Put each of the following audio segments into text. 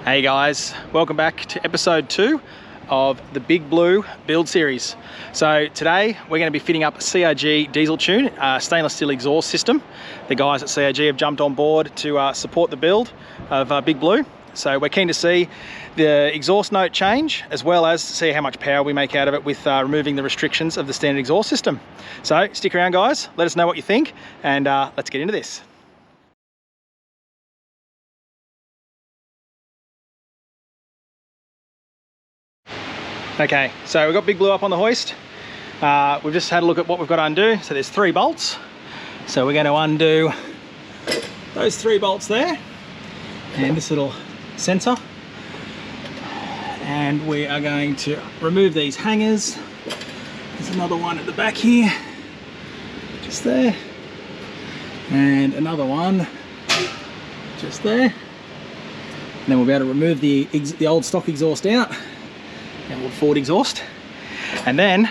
Hey guys, welcome back to episode 2 of the Big Blue build series. So today we're going to be fitting up a CRG diesel tune, stainless steel exhaust system. The guys at CRG have jumped on board to support the build of Big Blue. So we're keen to see the exhaust note change, as well as see how much power we make out of it with removing the restrictions of the standard exhaust system. So stick around guys, let us know what you think, and let's get into this. Okay, so we've got Big Blue up on the hoist. We've just had a look at what we've got to undo. So there's 3 bolts. So we're going to undo those 3 bolts there and this little sensor. And we are going to remove these hangers. There's another one at the back here, just there. And another one just there. And then we'll be able to remove the old stock exhaust out. Old Ford exhaust, and then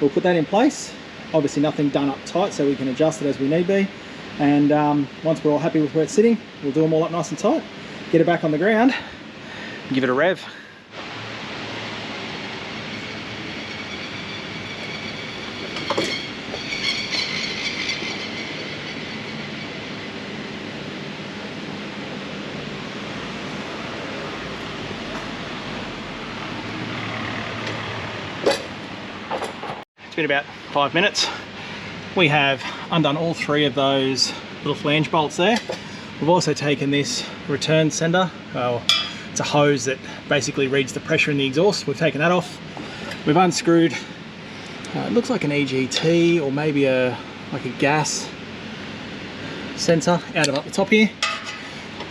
we'll put that in place. Obviously nothing done up tight, so we can adjust it as we need be, and once we're all happy with where it's sitting, we'll do them all up nice and tight, get it back on the ground and give it a rev. Been about 5 minutes. We have undone all 3 of those little flange bolts there. We've also taken this return sender. It's a hose that basically reads the pressure in the exhaust. We've taken that off. We've unscrewed it looks like an EGT or maybe like a gas sensor out of up the top here.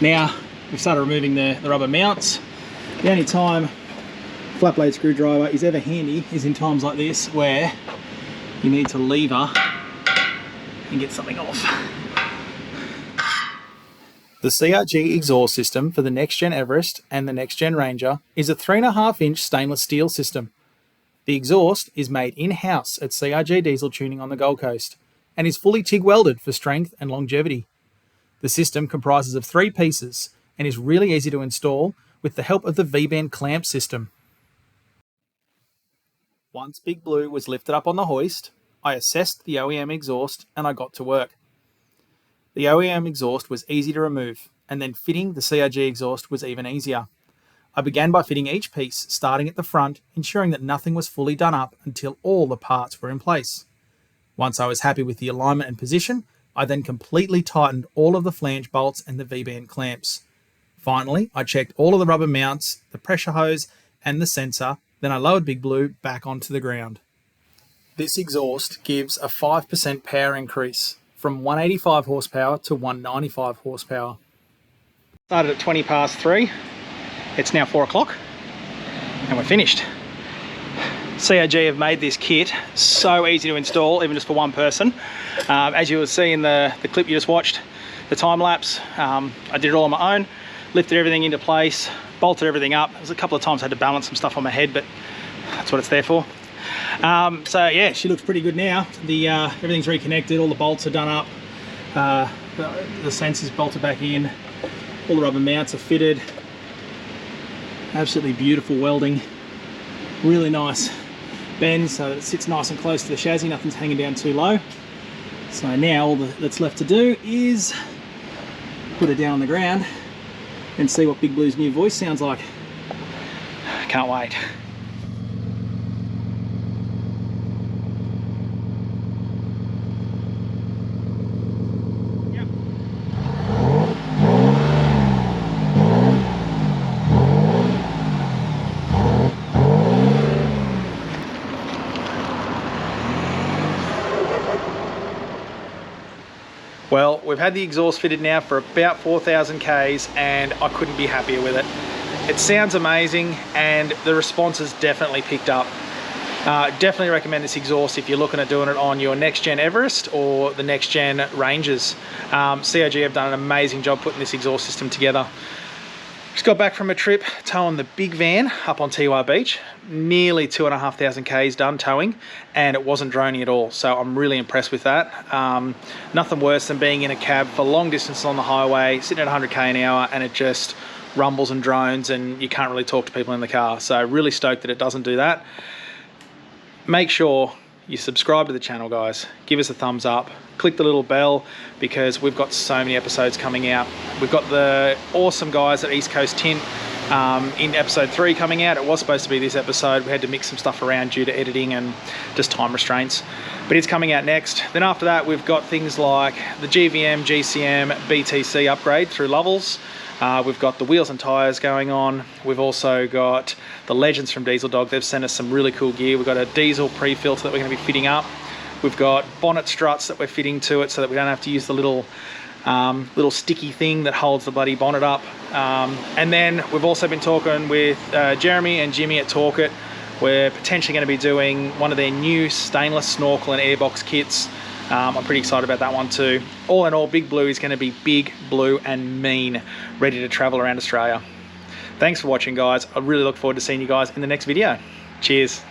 Now we've started removing the rubber mounts. The only time flat blade screwdriver is ever handy is in times like this where you need to lever and get something off. The CRG exhaust system for the Next Gen Everest and the Next Gen Ranger is a 3.5-inch stainless steel system. The exhaust is made in-house at CRG Diesel Tuning on the Gold Coast and is fully TIG welded for strength and longevity. The system comprises of 3 pieces and is really easy to install with the help of the V-band clamp system. Once Big Blue was lifted up on the hoist, I assessed the OEM exhaust and I got to work. The OEM exhaust was easy to remove, and then fitting the CRG exhaust was even easier. I began by fitting each piece, starting at the front, ensuring that nothing was fully done up until all the parts were in place. Once I was happy with the alignment and position, I then completely tightened all of the flange bolts and the V-band clamps. Finally, I checked all of the rubber mounts, the pressure hose, and the sensor. Then I lowered Big Blue back onto the ground. This exhaust gives a 5% power increase from 185 horsepower to 195 horsepower. Started at 20 past 3. It's now 4 o'clock and we're finished. CRG have made this kit so easy to install, even just for one person. As you will see in the clip you just watched, the time lapse, I did it all on my own, lifted everything into place, bolted everything up. There's a couple of times I had to balance some stuff on my head, but that's what it's there for. So yeah, she looks pretty good now. Everything's reconnected, all the bolts are done up, the sensors bolted back in, all the rubber mounts are fitted. Absolutely beautiful welding, really nice bend so that it sits nice and close to the chassis, nothing's hanging down too low. So now all that's left to do is put it down on the ground and see what Big Blue's new voice sounds like. Can't wait. Well, we've had the exhaust fitted now for about 4,000 Ks and I couldn't be happier with it. It sounds amazing and the response has definitely picked up. Definitely recommend this exhaust if you're looking at doing it on your Next Gen Everest or the Next Gen Rangers. CRG have done an amazing job putting this exhaust system together. Just got back from a trip towing the big van up on Tiwai Beach. Nearly 2,500 Ks done towing, and it wasn't droning at all. So I'm really impressed with that. Nothing worse than being in a cab for long distance on the highway, sitting at 100 K an hour, and it just rumbles and drones and you can't really talk to people in the car. So really stoked that it doesn't do that. Make sure you subscribe to the channel, guys. Give us a thumbs up. Click the little bell because we've got so many episodes coming out. We've got the awesome guys at East Coast Tint in episode 3 coming out. It was supposed to be this episode. We had to mix some stuff around due to editing and just time restraints. But it's coming out next. Then after that, we've got things like the GVM, GCM, BTC upgrade through Lovells. We've got the wheels and tyres going on. We've also got the legends from Diesel Dog. They've sent us some really cool gear. We've got a diesel pre-filter that we're going to be fitting up. We've got bonnet struts that we're fitting to it so that we don't have to use the little sticky thing that holds the bloody bonnet up. And then we've also been talking with Jeremy and Jimmy at Talk It. We're potentially going to be doing one of their new stainless snorkel and airbox kits. I'm pretty excited about that one too. All in all, Big Blue is going to be big, blue and mean, ready to travel around Australia. Thanks for watching, guys. I really look forward to seeing you guys in the next video. Cheers.